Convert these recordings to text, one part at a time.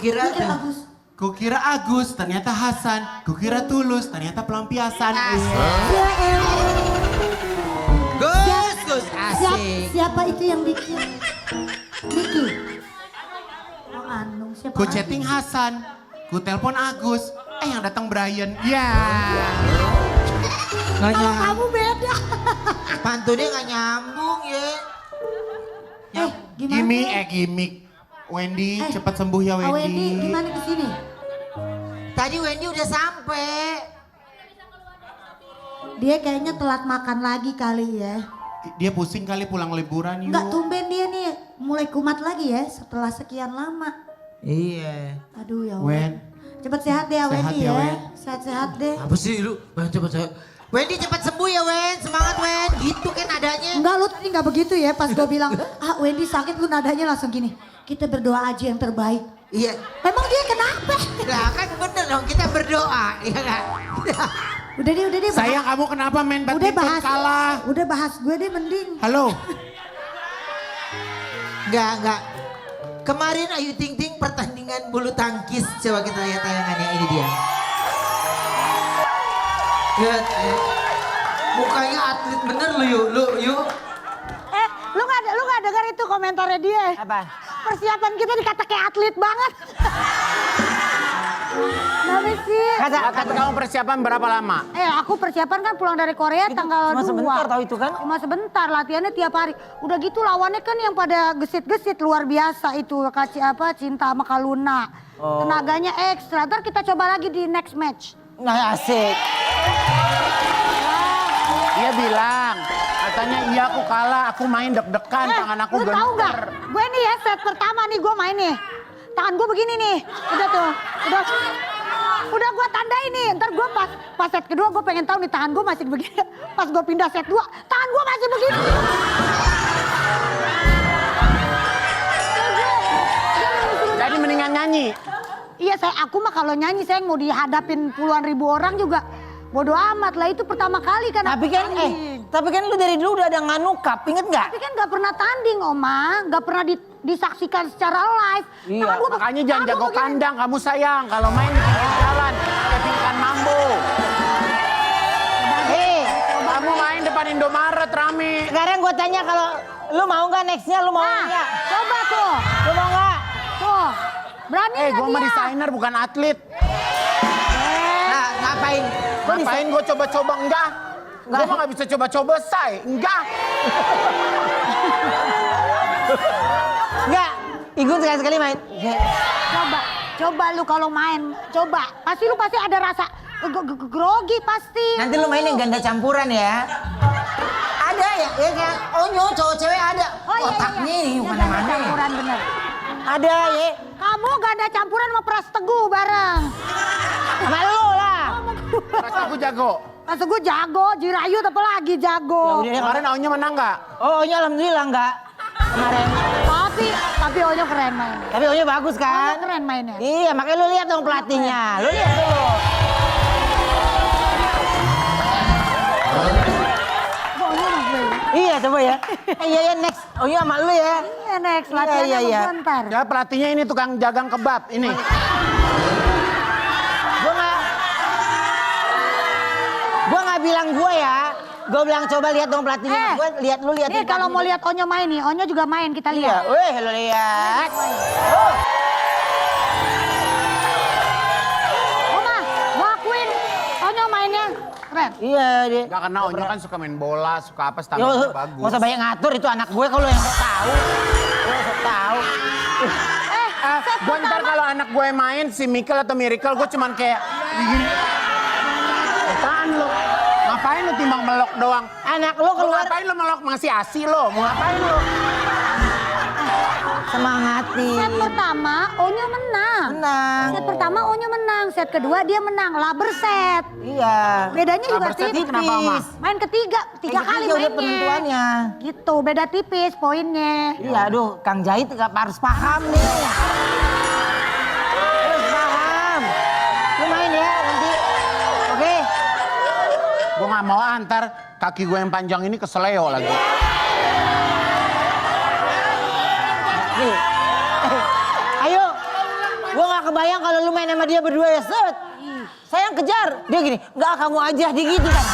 Kukira Agus. Kukira Agus, ternyata Hasan. Kukira Tulus, ternyata pelampiasan. Ya elah. Gus, asik. Siapa itu yang bikin? Niki. Oh Anung, siapa? Ku chatting Hasan, ku telepon Agus. Yang datang Brian. Ya. Kalau kamu beda. Pantunnya gak nyambung ya. Gimana? Gimik. Wendy, cepat sembuh ya Wendy. Wendy, gimana kesini? Tadi Wendy udah sampai. Dia kayaknya telat makan lagi kali ya. Dia pusing kali pulang liburan yuk. Enggak, tumben dia nih mulai kumat lagi ya setelah sekian lama. Iya. Aduh ya Wen. Cepet sehat deh ya Sehat Wendy ya, ya. Wen. Sehat-sehat deh. Apa sih lu? Coba saya. Wendy cepat sembuh ya Wen, semangat Wen. Gitu kan adanya. Enggak, lu tadi enggak begitu ya pas gue bilang, Wendy sakit, lu nadanya langsung gini. Kita berdoa aja yang terbaik. Iya. Emang dia kenapa? Lah kan bener dong kita berdoa, iya kan? Udah deh. Sayang kamu kenapa main badminton kalah? Udah bahas gue deh mending. Halo. Enggak. Kemarin Ayu Ting Ting pertandingan bulu tangkis. Coba kita lihat tayangannya, ini dia. Lihat. Mukanya atlet bener lu yuk. Lu gak dengar itu komentarnya dia? Apa? Persiapan kita dikata kayak atlet banget. Kenapa sih? Kata kamu persiapan berapa lama? Aku persiapan kan pulang dari Korea tanggal 2. Cuma sebentar tahu itu kan? Cuma sebentar, latihannya tiap hari. Udah gitu lawannya kan yang pada gesit-gesit luar biasa itu. Cinta sama Kaluna. Tenaganya ekstra. Ntar kita coba lagi di next match. Nah asik. Dia bilang, katanya iya aku kalah, aku main deg-degan, tangan aku Lu tahu nggak? gemeter. Gue nih ya set pertama nih gue main nih. Tangan gue begini nih. Udah tuh. Udah gue tandain nih. Ntar gue pas set kedua gue pengen tahu nih tangan gue masih begini. Pas gue pindah set 2, tangan gue masih begini. Jadi mendingan nyanyi. Iya aku mah kalau nyanyi saya mau dihadapin puluhan ribu orang juga. Bodoh amat lah, itu pertama kali kan. Tapi kan lu dari dulu udah ada nganukap, inget nggak? Tapi kan gak pernah tanding Oma, gak pernah disaksikan secara live. Iya, makanya jangan jago kandang kamu sayang. Kalau main di pinggir jalan, kayak pingkan mambo. Kamu main depan Indomaret rame. Sekarang gue tanya kalau lu mau nggak nextnya, lu mau nggak? Coba tuh. Lu mau nggak? Tuh, berani nggak Gue dia? mah desainer bukan atlet. Nah, ngapain? Ngapain gue coba-coba enggak? Gue mah gak bisa coba-coba say, enggak. Enggak, Igun sekali-sekali main. Coba lu kalau main, coba. Lu pasti ada rasa grogi pasti. Nanti lu main yang ganda campuran ya. Ada ya kan? Onyo cowok cewek ada. Otaknya ini mana-mana. Campuran bener. Ada ya. Kamu ganda campuran sama Pras Teguh bareng. Sama lu lah. Rasa aku jago. Pras Teguh jago, Jirayut apalagi jago. Ya udah, Kemarin Aunya menang gak? Oh, Onyo alhamdulillah enggak. Kemarin. Tapi Onyo keren main. Tapi Onyo bagus kan? Onyo keren mainnya. Iya, makanya lu lihat dong pelatihnya. Lu lihat dulu. Iya, coba ya. Iya, next. Onyo sama lu ya. Iya next, latihannya iya. bentar. Ya pelatihnya ini tukang jagang kebab, ini. Gue nggak bilang gue ya. Gue bilang coba lihat dong pelatihnya. Gue lihat lu lihat. Nih kalau mau lihat Onyo main nih, Onyo juga main, kita Iya, lihat. weh lu lihat. Oma, gua akuin Onyo mainnya keren. Iya dia. Gak karena Onyo kan suka main bola, suka apa, Yo, standarnya bagus. nggak usah banyak ngatur, itu anak gue kalau yang mau tahu. Gue sok tahu. Gue ntar kalau anak gue main, si Mikel atau Miracle, gue cuman kayak gini. Apaan lo? Ngapain lo timbang melok doang? Anak lu keluar. Ngapain lo melok? Masih asi lo? Mau ngapain lo? Semangatin. Set pertama Onyo menang. Menang. Set pertama Onyo menang, set kedua dia menang, laber set. Iya. Bedanya juga Laber set tipis. kenapa, Oma? Main ketiga kali udah mainnya. penentuannya. Gitu, beda tipis poinnya. Iya, aduh, Kang Jahit nggak harus paham nih. Harus paham. Lu main ya nanti. Oke. Gue gak mau antar kaki gue yang panjang ini keseleo lagi. Nih. Ayo. Gue gak kebayang kalau lu main sama dia berdua ya, set. Sayang kejar. Dia gini, enggak kamu aja, dia gitu kan.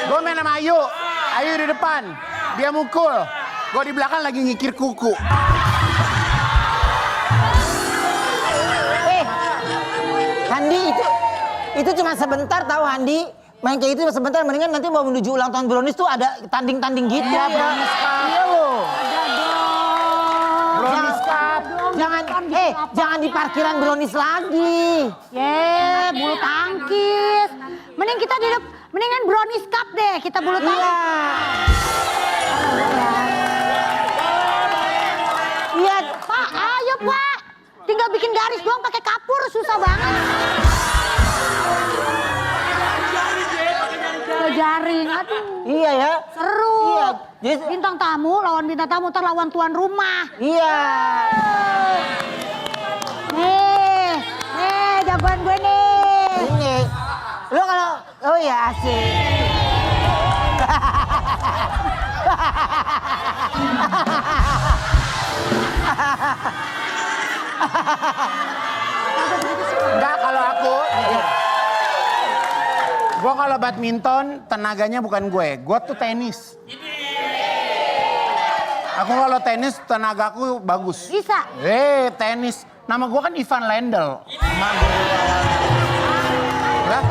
Gue main sama Ayu. Ayu di depan. Dia mukul. Gue di belakang lagi ngikir kuku. Handi itu cuma sebentar tahu Handi. Main kayak itu cuma sebentar, mendingan nanti mau menuju ulang tahun Brownies tuh ada tanding-tanding gitu. Iya, Brownies Cup. Iya loh. Brownies Cup. Jangan di parkiran Brownies lagi. Bulu tangkis. Mending kita mendingan Brownies Cup deh, kita bulu tangkis. Iya. Iya, Pak, ayo Pak. Tinggal bikin garis doang pakai kapur, susah banget. Jaring, aduh. iya ya. Seru. Iya, jadi- Bintang tamu lawan bintang tamu, ntar lawan tuan rumah. Iya. Nih, jagoan gue nih. Ini. Lu kalau oh ya asik. Enggak, kalau aku. Gue kalau badminton, tenaganya bukan gue. Gue tuh tenis. Aku kalau tenis, tenagaku bagus. Bisa. Tenis. Nama gue kan Ivan Lendl. Lah?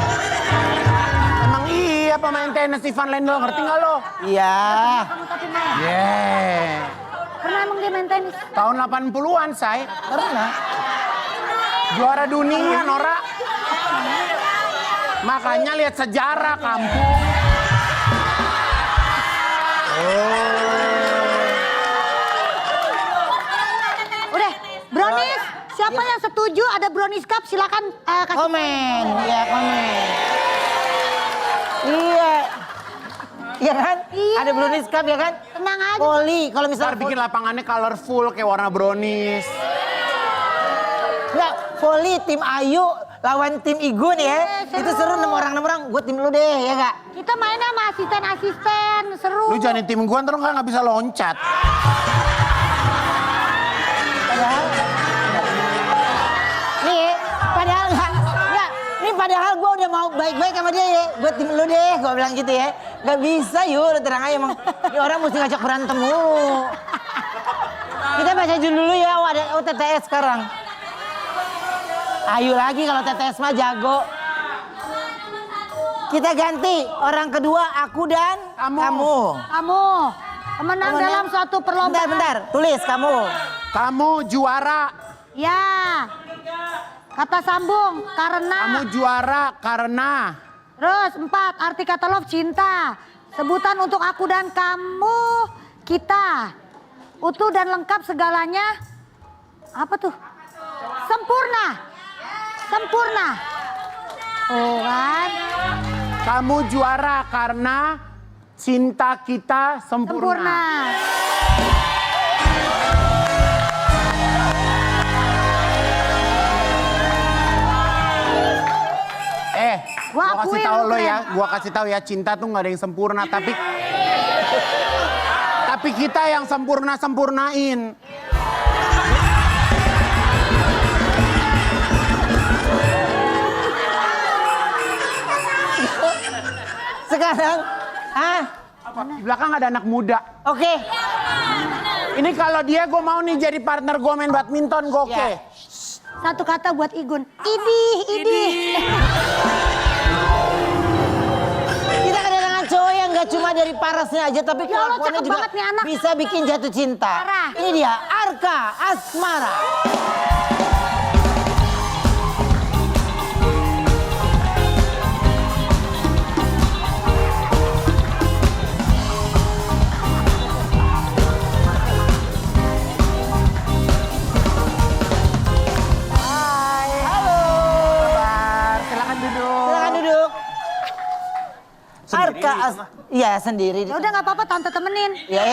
Emang iya pemain tenis Ivan Lendl, ngerti gak lo? Iya. Kamu tapi main. Pernah emang dia main tenis? Tahun 80-an, say. Pernah. Juara dunia, Nora. Makanya lihat sejarah kampung. Udah, Brownies. Siapa yang setuju ada Brownies Cup silakan kasih Komen. Iya, komen. Iya. Iya kan? Iya. Ada Brownies Cup ya kan? Tenang aja. Voli, kalau Ntar misalnya bikin lapangannya colorful kayak warna brownies. Enggak, voli tim Ayu lawan tim Igun ya. Seru. Itu seru 6 orang. Gue tim lu deh, ya enggak? Kita mainnya sama asisten-asisten, seru. Lu jangan tim gua ntar nggak bisa loncat. Padahal padahal gue udah mau baik-baik sama dia ya. Gue tim lu deh, gue bilang gitu ya. Gak bisa yuk, lu terang aja emang. Ini orang mesti ngajak berantem mulu. Kita baca dulu ya, ada TTS sekarang. Ayo lagi kalau TTS mah jago. Kita ganti, orang kedua aku dan kamu. Kamu pemenang dalam suatu perlombaan. Bentar, tulis kamu. Kamu juara. Ya. Kata sambung karena. Kamu juara karena. Terus 4, arti kata love cinta. Sebutan untuk aku dan kamu, kita. Utuh dan lengkap segalanya. Apa tuh? Sempurna. Sempurna. Oh kan? Kamu juara karena cinta kita sempurna. Gua kasih tahu lo ya, gua kasih tahu ya, cinta tuh nggak ada yang sempurna, tapi kita yang sempurnain. Sekarang, Di belakang ada anak muda. Oke. Ini kalau dia gue mau nih jadi partner gue main badminton, gue oke. Ya. Satu kata buat Igun. Idih. Kita kedatangan cowok yang gak cuma dari parasnya aja, tapi Ya Allah, kelakuannya cakep juga banget nih anak. bisa bikin jatuh cinta. Parah. Ini dia, Arka Asmara. Iya sendiri. Ya udah nggak apa-apa, tante temenin. Ya.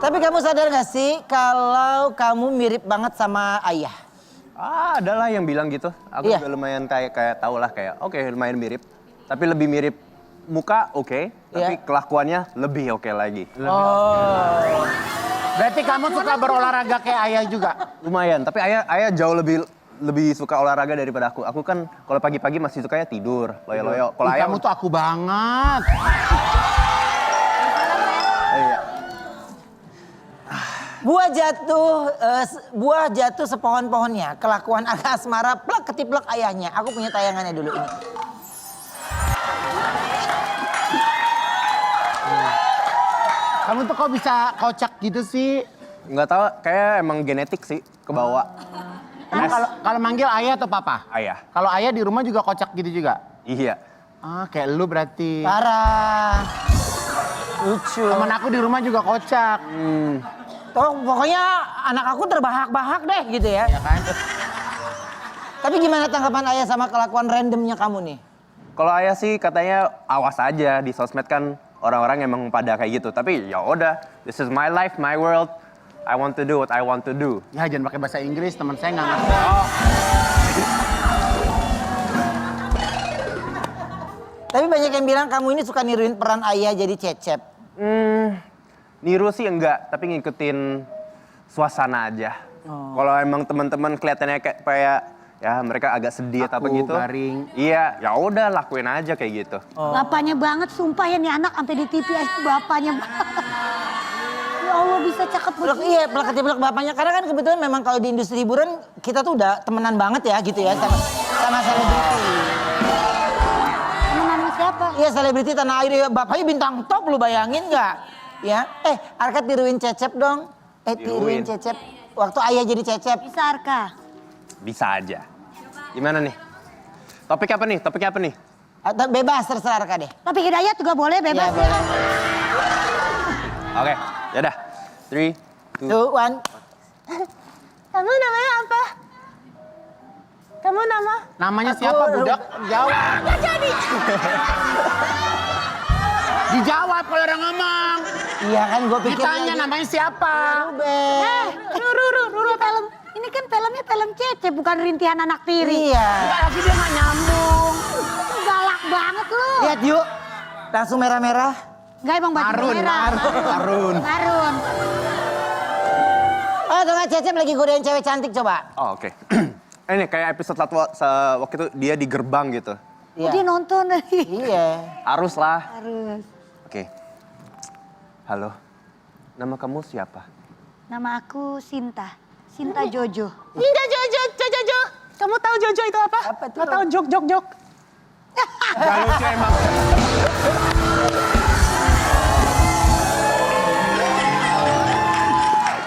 Tapi kamu sadar gak sih kalau kamu mirip banget sama ayah? Adalah yang bilang gitu. Aku Iya. juga lumayan kayak tau lah kayak oke lumayan mirip. Tapi lebih mirip muka oke, tapi Iya. kelakuannya lebih oke lagi. Oh. Berarti kamu suka berolahraga kayak ayah juga? Lumayan, tapi ayah jauh lebih suka olahraga daripada aku. Aku kan kalau pagi-pagi masih sukanya tidur, loyo-loyo. Kalau Ih, ayah kamu tuh aku banget. iya. Buah jatuh sepohon-pohonnya. Kelakuan agak asmara, plek ketiplek ayahnya. Aku punya tayangannya dulu ini. Kamu tuh kok bisa kocak gitu sih? Nggak tahu, kayak emang genetik sih ke bawah. Emang kalau manggil ayah atau papa? Ayah. Kalau ayah di rumah juga kocak gitu juga? Iya. Ah, kayak lu berarti. Parah. Lucu. Temen aku di rumah juga kocak. Tuh, pokoknya anak aku terbahak-bahak deh gitu ya. Ya kan? Tapi gimana tanggapan ayah sama kelakuan randomnya kamu nih? Kalau ayah sih katanya awas aja di sosmed kan orang-orang emang pada kayak gitu. Tapi ya udah, this is my life, my world. I want to do what I want to do. Ya jangan pakai bahasa Inggris, teman saya nggak ngerti. Tapi banyak yang bilang kamu ini suka niruin peran ayah jadi cecep. Niru sih enggak, tapi ngikutin suasana aja. Kalau emang teman-teman kelihatannya kayak ya mereka agak sedih atau apa Aku, gitu. garing. Iya, ya udah lakuin aja kayak gitu. Bapaknya banget, sumpah ya nih anak sampai di TV aja bapaknya banget. Ya Allah bisa cakep begini. Iya, plek bapaknya. Karena kan kebetulan memang kalau di industri hiburan kita tuh udah temenan banget ya gitu ya sama selebriti. Temenan sama siapa? Iya selebriti tanah air, bapaknya bintang top lu bayangin nggak? Ya, Arka tiruin cecep dong. Tiruin Tiruin. cecep. Waktu ayah jadi cecep. Bisa Arka. Bisa aja. Gimana nih? Topik apa nih? Atau bebas terserah Arka deh. Tapi Hidayat juga boleh bebas Iya, ya. boleh. Oke, yaudah. 3, 2, 2, 1. Kamu namanya apa? Kamu nama? Namanya siapa budak? Jawab. Nggak jadi. Dijawab kalau orang ngomong. Iya kan gue pikir Ditanya lagi. namanya siapa? Ruben. Ruru film. Ini kan filmnya film Cece bukan rintihan anak tiri. Iya. Enggak lagi dia nggak nyambung. Galak banget lu. Lihat yuk. Langsung merah-merah. Enggak emang baju Marun, merah. Marun. Marun. Oh, tengah cecep lagi godain cewek cantik coba. Oh, oke. Ini kayak episode waktu itu dia di gerbang gitu. Oh, dia nonton. Iya. Harus lah. Harus. Oke. Halo. Nama kamu siapa? Nama aku Sinta. Sinta Jojo. Enggak, Jojo. Kamu tahu Jojo itu apa? Apa tuh? Nggak tahu jok. Gak lucu emang.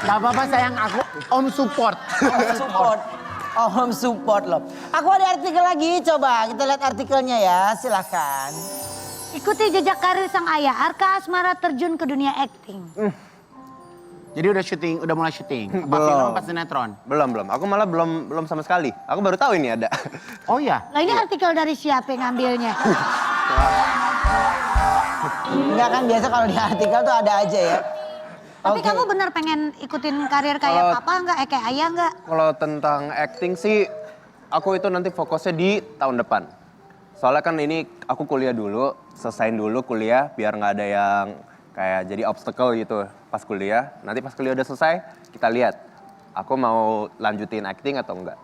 Gak apa-apa sayang, aku om support. Support. Oh, home support loh. Aku ada artikel lagi, coba kita lihat artikelnya ya, silakan. Ikuti jejak karir sang ayah, Arka Asmara terjun ke dunia akting. Jadi udah mulai syuting? Apa Belum. film apa sinetron? Belum. Aku malah belum sama sekali. Aku baru tahu ini ada. Oh iya? Lah ini artikel dari siapa yang ngambilnya? Enggak kan biasa kalau di artikel tuh ada aja ya. Tapi Oke. kamu benar pengen ikutin karir kayak Kalau- papa enggak? Kayak ayah enggak? Kalau tentang acting sih, aku itu nanti fokusnya di tahun depan. Soalnya kan ini aku kuliah dulu, selesain dulu kuliah biar nggak ada yang kayak jadi obstacle gitu pas kuliah. Nanti pas kuliah udah selesai, kita lihat aku mau lanjutin acting atau enggak.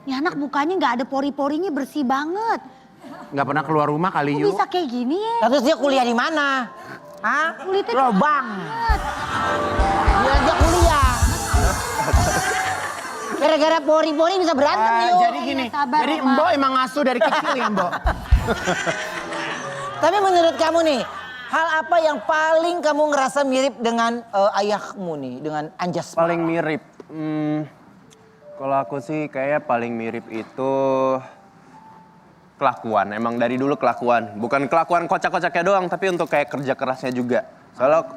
Ini anak mukanya nggak ada pori-porinya, bersih banget. Gak pernah keluar rumah kali Kok yuk? bisa kayak gini ya? Nah, terus dia kuliah di mana? Hah? Kulitnya Lobang. Dia aja kuliah. Gara-gara pori-pori bisa berantem yuk. Jadi gini, sabar, jadi Oma. Mbok emang ngasuh dari kecil ya Mbok? Tapi menurut kamu nih, hal apa yang paling kamu ngerasa mirip dengan ayahmu nih, dengan Anjas? Paling mirip, kalau aku sih kayaknya paling mirip itu kelakuan. Emang dari dulu kelakuan, bukan kelakuan kocak-kocaknya doang, tapi untuk kayak kerja kerasnya juga. Soalnya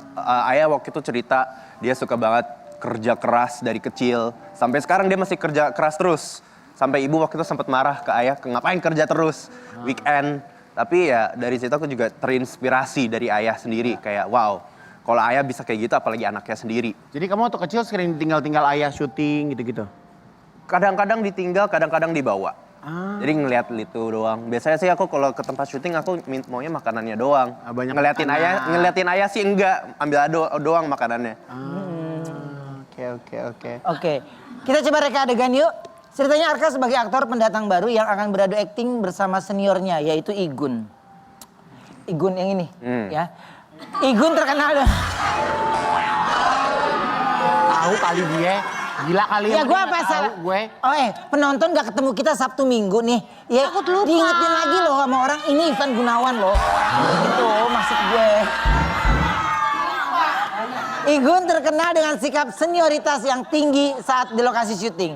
ayah waktu itu cerita dia suka banget kerja keras dari kecil. Sampai sekarang dia masih kerja keras terus. Sampai ibu waktu itu sempat marah ke ayah, ngapain kerja terus weekend. Tapi ya dari situ aku juga terinspirasi dari ayah sendiri. Kayak wow, kalau ayah bisa kayak gitu apalagi anaknya sendiri. Jadi kamu waktu kecil sering tinggal-tinggal ayah syuting gitu-gitu? Kadang-kadang ditinggal, kadang-kadang dibawa. Jadi ngeliat itu doang. Biasanya sih aku kalau ke tempat syuting aku maunya makanannya doang. Banyak Ngeliatin ayah sih enggak, ambil doang makanannya. Oke. Oke, kita coba reka adegan yuk. Ceritanya Arka sebagai aktor pendatang baru yang akan beradu akting bersama seniornya yaitu Igun. Igun yang ini ya. Igun terkenal dong. Tahu kali gue. Gila kali Ya yang gue nggak apa tahu salah? gue. Oh penonton gak ketemu kita Sabtu Minggu nih. Ya Takut lupa. diingetin lagi loh sama orang ini Ivan Gunawan loh. Gitu maksud gue. Igun terkenal dengan sikap senioritas yang tinggi saat di lokasi syuting.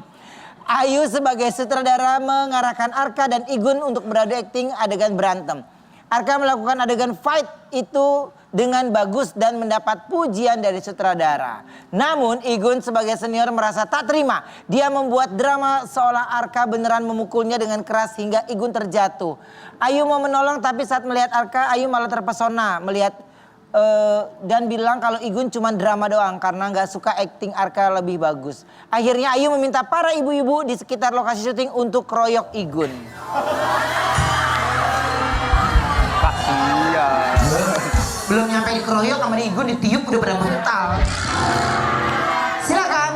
Ayu sebagai sutradara mengarahkan Arka dan Igun untuk beradu akting adegan berantem. Arka melakukan adegan fight itu dengan bagus dan mendapat pujian dari sutradara. Namun Igun sebagai senior merasa tak terima. Dia membuat drama seolah Arka beneran memukulnya dengan keras hingga Igun terjatuh. Ayu mau menolong tapi saat melihat Arka, Ayu malah terpesona melihat dan bilang kalau Igun cuma drama doang karena nggak suka akting Arka lebih bagus. Akhirnya Ayu meminta para ibu-ibu di sekitar lokasi syuting untuk keroyok Igun. Kasian. Belum nyampe dikeroyok sama Igun ditiup udah pada mental. Silakan.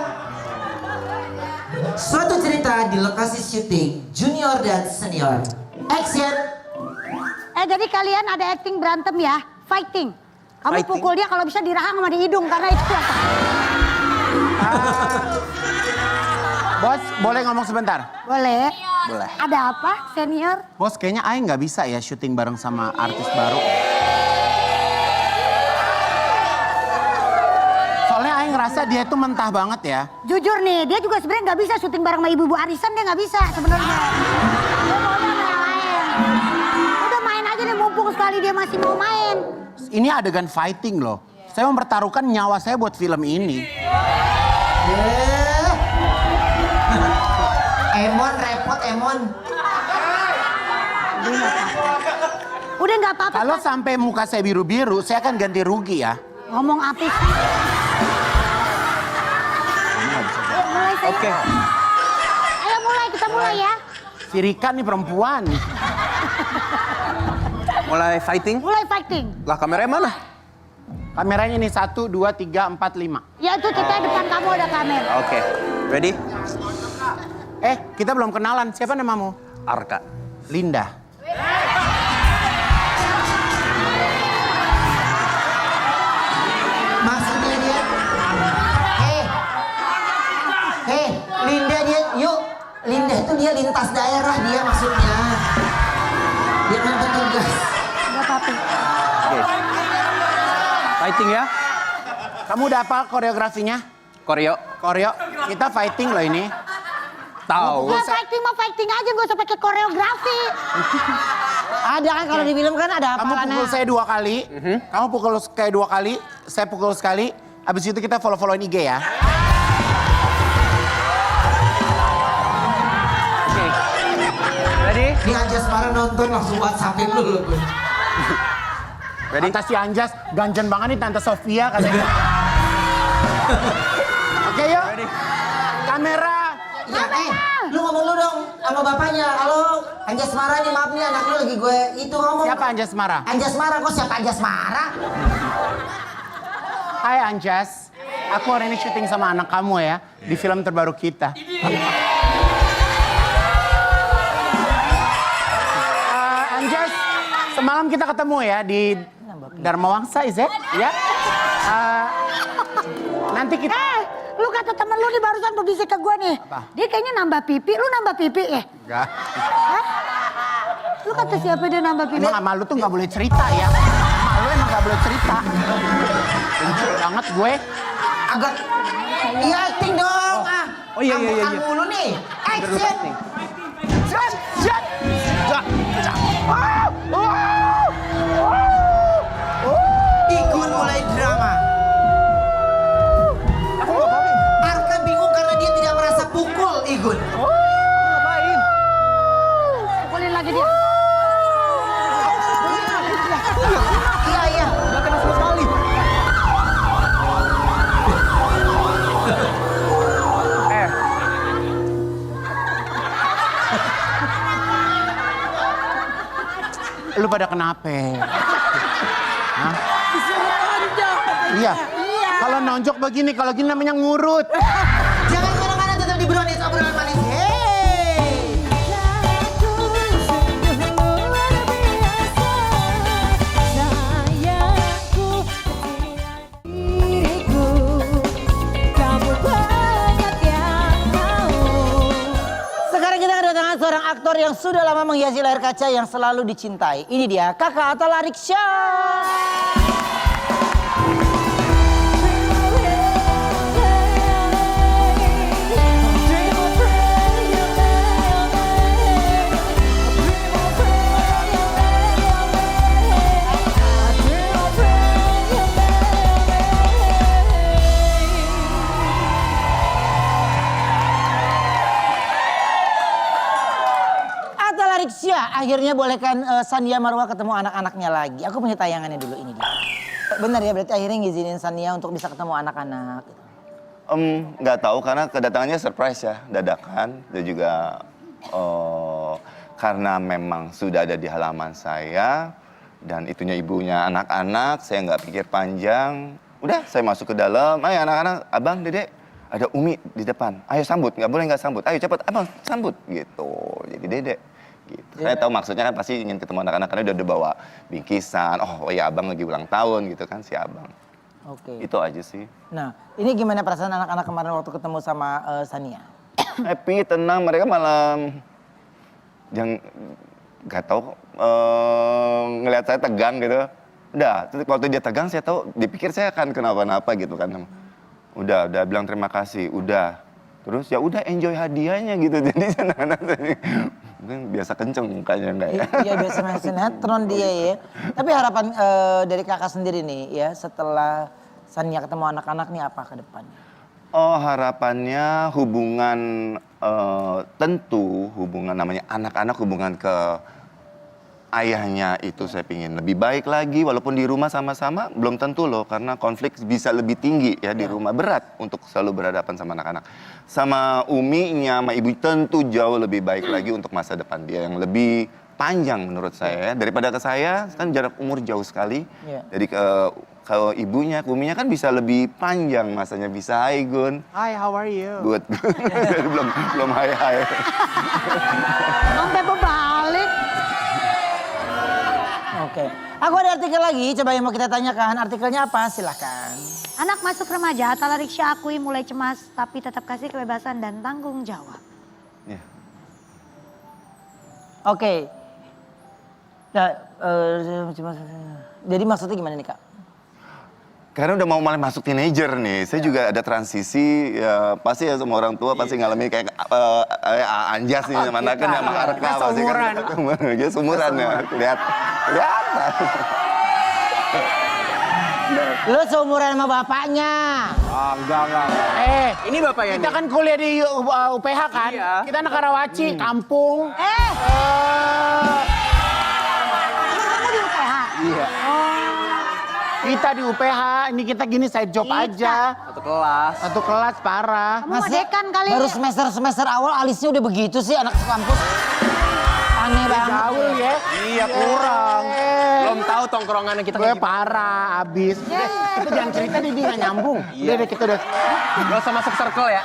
Suatu cerita di lokasi syuting junior dan senior. Action. Jadi kalian ada acting berantem ya, fighting. Kamu Fighting. pukul dia kalau bisa di rahang sama di hidung karena itu apa? Bos, boleh ngomong sebentar? Boleh. Boleh. Ada apa, senior? Bos, kayaknya Aing nggak bisa ya syuting bareng sama artis baru. Soalnya Aing ngerasa dia itu mentah banget ya. Jujur nih, dia juga sebenarnya nggak bisa syuting bareng sama ibu-ibu arisan, dia nggak bisa sebenarnya. Dia maunya sama yang lain. Udah main aja deh, mumpung sekali dia masih mau main. Ini adegan fighting loh. Saya mempertaruhkan nyawa saya buat film ini. Emon repot Emon. Udah nggak apa-apa. Kalau Kan? sampai muka saya biru-biru, saya akan ganti rugi ya. Ngomong apis. Mulai saya. Oke. Ayo mulai, kita mulai ya. Si Rika nih perempuan. Mulai fighting? Mulai fighting. Lah kameranya mana? Kameranya ini 1, 2, 3, 4, 5. Ya itu kita depan kamu ada kamera. Oke. Ready? Kita belum kenalan. Siapa namamu? Arka. Linda. Maksudnya dia. Linda dia yuk. Linda itu dia lintas daerah dia maksudnya. Dia kan petugas. Gak apa-apa. Oke. Fighting ya? Kamu udah hafal koreografinya? Koreo. Koreo. Kita fighting loh ini. Tahu. Ya fighting mah fighting aja, gak usah pakai koreografi. Ada kan kalau di film kan ada Kamu hafalannya. pukul saya 2 kali. Kamu pukul kayak 2 kali. Saya pukul sekali. Abis itu kita follow-followan IG ya. Oke. Ready? Di Anjasmara nonton langsung WhatsAppin lu. Ready? Tante si Anjas, ganjen banget nih Tante Sofia katanya. Oke yuk. Ready? Kamera. Ya, lu ngomong lu dong sama bapaknya. Halo, Anjasmara nih maaf nih anak lu lagi gue itu ngomong. Siapa Anjas marah? Anjasmara, kok siapa Anjasmara? Hai Anjas. Aku hari ini syuting sama anak kamu ya. Di film terbaru kita. Anjas, semalam kita ketemu ya di Dharma Wangsa, is it? Ya. Nanti kita... Lu kata temen lu nih barusan berbisik ke gue nih. Apa? Dia kayaknya nambah pipi, lu nambah pipi ya? Enggak. Hah? Lu kata siapa dia nambah pipi? Emang sama lu tuh gak boleh cerita ya. Sama lu emang gak boleh cerita. Benci banget gue. Agak iya acting dong. Oh, iya. Ambukan mulu nih. Action. Shut, shut. Igun mulai drama. Arka bingung karena dia tidak merasa pukul Igun. Ngapain? Pukulin lagi dia. Iya. Gak kena sama sekali. lu pada kenapa? Hah? Disuruh tonjok. Iya. Kalau nonjok begini, kalau gini namanya ngurut. Jangan kemana-mana, tetap di Brownies obrolan manis. Hey. Sekarang kita kedatangan seorang aktor yang sudah lama menghiasi layar kaca yang selalu dicintai. Ini dia Kakak Atta Lariksya. Atta Lariksya akhirnya bolehkan Sania Marwa ketemu anak-anaknya lagi. Aku punya tayangannya dulu, ini dia. Benar ya, berarti akhirnya ngizinin Sania untuk bisa ketemu anak-anak. Nggak tahu karena kedatangannya surprise ya, dadakan. Dan juga karena memang sudah ada di halaman saya dan itunya ibunya anak-anak, saya nggak pikir panjang. Udah, saya masuk ke dalam. Ayo anak-anak, abang, dedek, ada Umi di depan. Ayo sambut, nggak boleh nggak sambut. Ayo cepat, abang sambut gitu. Jadi dedek. Gitu. Saya tahu maksudnya kan pasti ingin ketemu anak-anak karena udah bawa bingkisan. Oh ya abang lagi ulang tahun gitu kan si abang. Oke. Itu aja sih. Nah, ini gimana perasaan anak-anak kemarin waktu ketemu sama Sania? Happy, tenang, mereka malah yang nggak tahu ngelihat saya tegang gitu. Udah, waktu dia tegang saya tahu dipikir saya akan kenapa-napa gitu kan. Udah bilang terima kasih, udah. Terus ya udah enjoy hadiahnya gitu. Jadi anak-anak tadi mungkin biasa kenceng mukanya enggak ya. Iya biasa main sinetron dia ya. Tapi harapan dari kakak sendiri nih ya setelah Sania ketemu anak-anak nih apa ke depannya? Oh harapannya hubungan tentu hubungan namanya anak-anak hubungan ke ayahnya itu saya pingin lebih baik lagi walaupun di rumah sama-sama belum tentu loh karena konflik bisa lebih tinggi ya di rumah berat untuk selalu berhadapan sama anak-anak. Sama Uminya sama ibu tentu jauh lebih baik lagi untuk masa depan dia yang lebih panjang menurut saya daripada ke saya kan jarak umur jauh sekali. Jadi kalau ibunya, ke Uminya kan bisa lebih panjang masanya bisa Hai Gun. Hi, how are you? Good. belum hai. Sampai berbalik. Oke. Aku ada artikel lagi, coba yang mau kita tanyakan. Artikelnya apa? Silahkan. Anak masuk remaja, Atta Lariksya akui mulai cemas, tapi tetap kasih kebebasan dan tanggung jawab. Ya. Oke. Nah, jadi maksudnya gimana nih Kak? Karena udah mau mulai masuk teenager nih, saya juga ada transisi, ya pasti ya semua orang tua pasti ngalamin kayak anjas nih, mana kan sama Arka pasti kan. Ya seumuran ya, kelihatan. Lu seumuran sama bapaknya. Enggak. Ini bapaknya Kita kan kuliah di UPH kan? Iya. Kita anak Karawaci, kampung. Kamu di UPH? Iya. Kita di UPH, ini kita gini side job aja. Satu kelas parah. Kamu dekan kali baru ini. semester awal alisnya udah begitu sih anak kampus. Aneh banget. Gaul ya. Iya kurang. Belum tahu tongkrongan kita Gue kayak parah abis. Kita jangan cerita dia nggak nyambung. Udah deh kita udah. Gak usah masuk circle ya.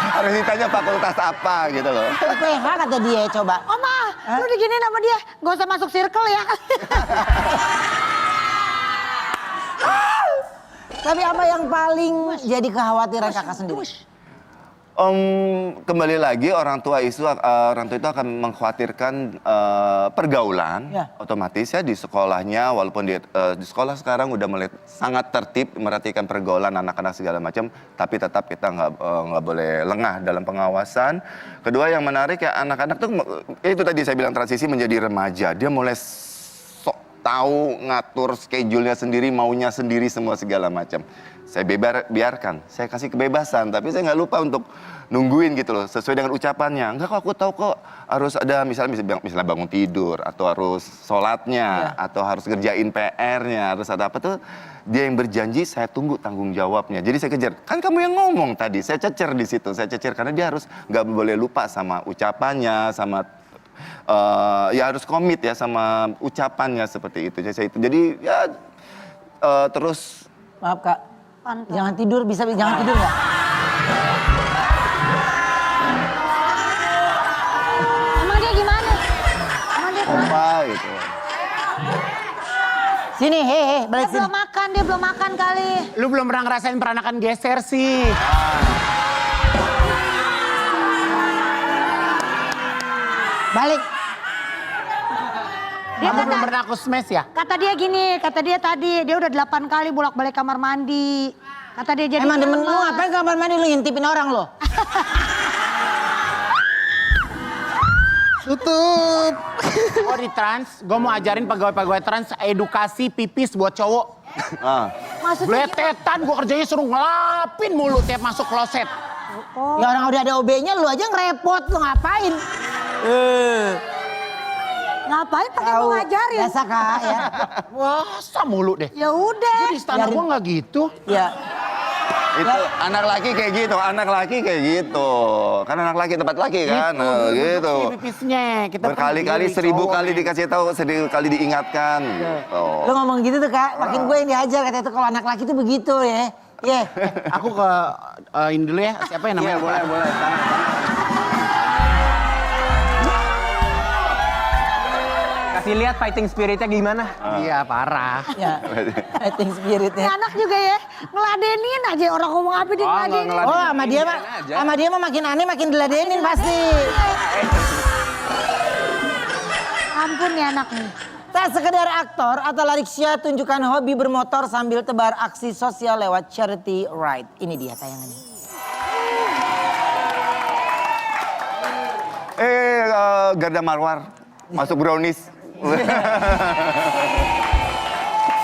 Harus ditanya fakultas apa gitu loh. UPH kata dia coba. Oma, lu diginiin sama dia, gak usah masuk circle ya. Tapi apa yang paling jadi kekhawatiran kakak sendiri? Kembali lagi orang tua itu akan mengkhawatirkan pergaulan, Ya. otomatis ya di sekolahnya walaupun di sekolah sekarang udah mulai sangat tertib merhatikan pergaulan anak-anak segala macam, tapi tetap kita nggak boleh lengah dalam pengawasan. Kedua yang menarik ya anak-anak tuh itu tadi saya bilang transisi menjadi remaja, dia mulai sok tahu ngatur schedule-nya sendiri, maunya sendiri semua segala macam. Saya biarkan, saya kasih kebebasan, tapi saya nggak lupa untuk nungguin gitu loh, sesuai dengan ucapannya. Enggak kok, aku tahu kok harus ada misalnya bangun tidur, atau harus sholatnya, atau harus ngerjain PR-nya, harus ada apa tuh. Dia yang berjanji, saya tunggu tanggung jawabnya. Jadi saya kejar, kan kamu yang ngomong tadi, saya cecer di situ, saya cecer karena dia harus nggak boleh lupa sama ucapannya, sama ya harus komit ya sama ucapannya seperti itu. Jadi ya terus Maaf Kak, Pantas. jangan tidur, jangan tidur nggak? Emang dia gimana? Emang dia kenapa? apa gitu. Sini, hehe, Dia balik sini. belum makan kali. Lu belum pernah ngerasain peranakan geser sih. Balik. Dia Kamu belum kata, pernah aku smash ya? kata dia gini, kata dia tadi, dia udah 8 kali bolak-balik kamar mandi. Kata dia jadi Emang demen lu lemas. ngapain kamar mandi lu ngintipin orang lo? Tutup. Oh di trans, gue mau ajarin pegawai-pegawai trans edukasi pipis buat cowok. Ah. Maksudnya Bletetan, gue kerjanya suruh ngelapin mulu tiap masuk kloset. Oh. Ya orang udah ada OB-nya lu aja ngerepot, lu ngapain? Ngapain pakai mau ngajarin? Biasa Kak ya. Wah, mulu deh. Ya udah. Di istana Biarin. gue nggak gitu. Ya. Itu anak laki kayak gitu, anak laki kayak gitu. Kan anak laki tempat laki kan, gitu. Pipisnya kita Berkali-kali, pendiri, 1000 cowok, kali men. dikasih tahu, 1000 kali diingatkan. Lu ngomong gitu tuh Kak, makin gue yang diajar katanya tuh kalau anak laki tuh begitu ya. Iya. Aku ke ini dulu ya, siapa yang namanya? Iya, boleh. Kasih lihat fighting spiritnya gimana. Iya, parah. Ya. Fighting Ini spiritnya. anak juga ya, ngeladenin aja orang ngomong apa dia Oh, nggak ngeladenin. ngeladenin. Oh sama dia mah, aja. sama dia mah makin aneh makin diladenin pasti. Ampun ya anak nih. Tak sekedar aktor, Atta Larisya tunjukkan hobi bermotor sambil tebar aksi sosial lewat charity ride. Ini dia tayangannya. Garda Marwar, masuk brownies.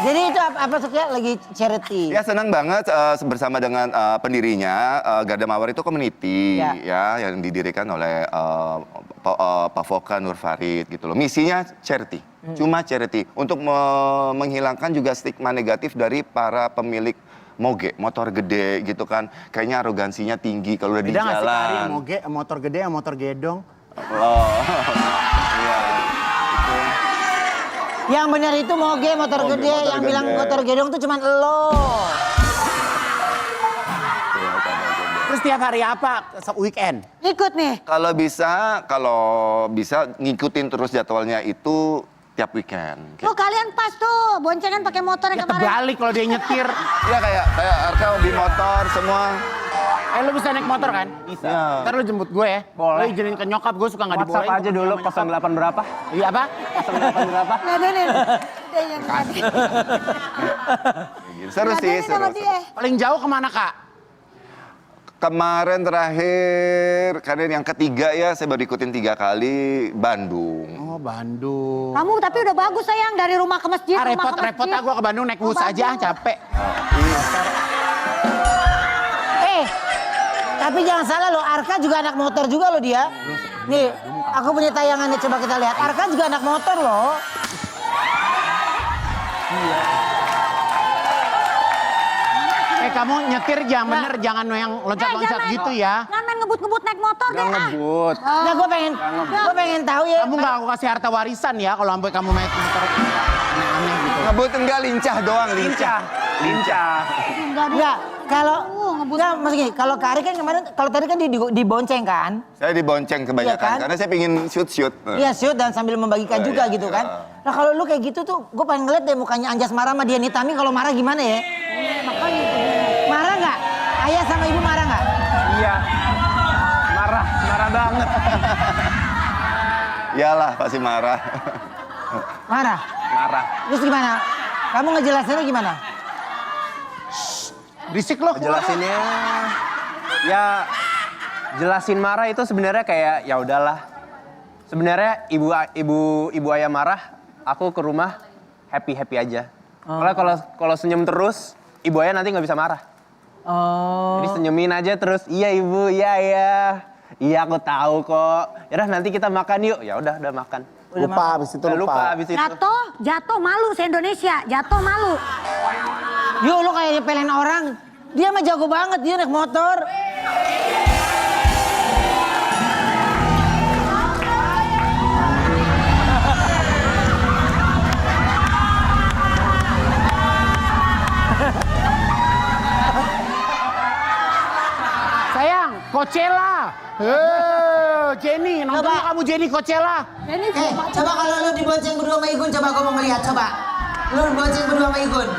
Jadi itu apa maksudnya lagi charity? Ya senang banget bersama dengan pendirinya Garda Mawar itu community ya yang didirikan oleh Pak Foka Nur Farid gitu loh. Misinya charity, cuma charity untuk menghilangkan juga stigma negatif dari para pemilik moge, motor gede gitu kan. Kayaknya arogansinya tinggi kalau udah di Beda nggak sih Kari, jalan. motor gede sama motor gedong? Oh. Iya. Yang benar itu moge motor Moge, gede, motor yang gede. bilang motor gedong tuh cuman elo. Terus tiap hari apa? Weekend? Ikut nih. Kalau bisa ngikutin terus jadwalnya itu tiap weekend. Tuh kalian pas tuh, boncengan pakai motor yang Ya kemarin. terbalik kalau dia nyetir. Ya kayak Arka hobi motor semua. Lu bisa naik motor kan? Bisa. Ya. Ntar lu jemput gue ya. Boleh. Lu izinin ke nyokap, gue suka nggak dibolehin. WhatsApp aja dulu 08 berapa? Iya apa? 08 berapa? Ladenin. Dia yang ngeladenin. Seru sih, Ngeladenin sama seru. dia. Paling jauh kemana Kak? Kemarin terakhir, kalian yang ketiga ya, saya baru ikutin 3 kali Bandung. Oh Bandung. Kamu tapi udah bagus sayang dari rumah ke masjid. Ah, rumah ke repot masjid. gue ke Bandung naik Oh, bus aja, Bandung. capek. Tapi jangan salah loh, Arka juga anak motor juga loh dia. Nih, aku punya tayangannya coba kita lihat. Arka juga anak motor loh. Kamu nyetir jangan bener, jangan yang loncat-loncat jangan. gitu ya. Jangan main ngebut-ngebut naik motor deh. Gak ngebut. Nah, gue pengen tahu ya. Kamu nggak aku kasih harta warisan ya kalau sampai kamu naik motor aneh-aneh gitu. Ngebut enggak, lincah doang, lincah. Lincah. Enggak deh. Enggak, kalau ngebut. enggak maksudnya kalau Kari kan kemarin kalau tadi kan dibonceng kan? Saya dibonceng kebanyakan, Iya kan? karena saya pingin shoot-shoot. Iya shoot dan sambil membagikan juga iya, gitu iya. kan. Nah kalau lu kayak gitu tuh gue pengen ngeliat deh mukanya Anjas marah sama dia Nitami kalau marah gimana ya? Marah nggak? Ayah sama ibu marah nggak? Iya. Marah banget. Iyalah, pasti marah. Marah. Marah. Terus gimana? Kamu ngejelasinnya gimana? Berisik loh. Jelasinnya ya jelasin marah itu sebenarnya kayak ya udahlah. Sebenarnya ibu ayah marah, aku ke rumah happy aja. Kalau senyum terus, ibu ayah nanti nggak bisa marah. Oh. Jadi senyumin aja terus, iya ibu, iya aku tahu kok. Yaudah nanti kita makan yuk. Ya udah makan. Lupa abis itu Udah lupa. abis itu. Jatuh malu se-Indonesia. Jatuh malu. Yuk lu kayak nyepelin orang. Dia mah jago banget, dia naik motor. Coachella. Jenny, nonton Coba. kamu Jenny Coachella. Ini Coba kalau lu dibonceng berdua sama Igun, coba gua mau ngeliat, coba. Lu dibonceng berdua sama Igun.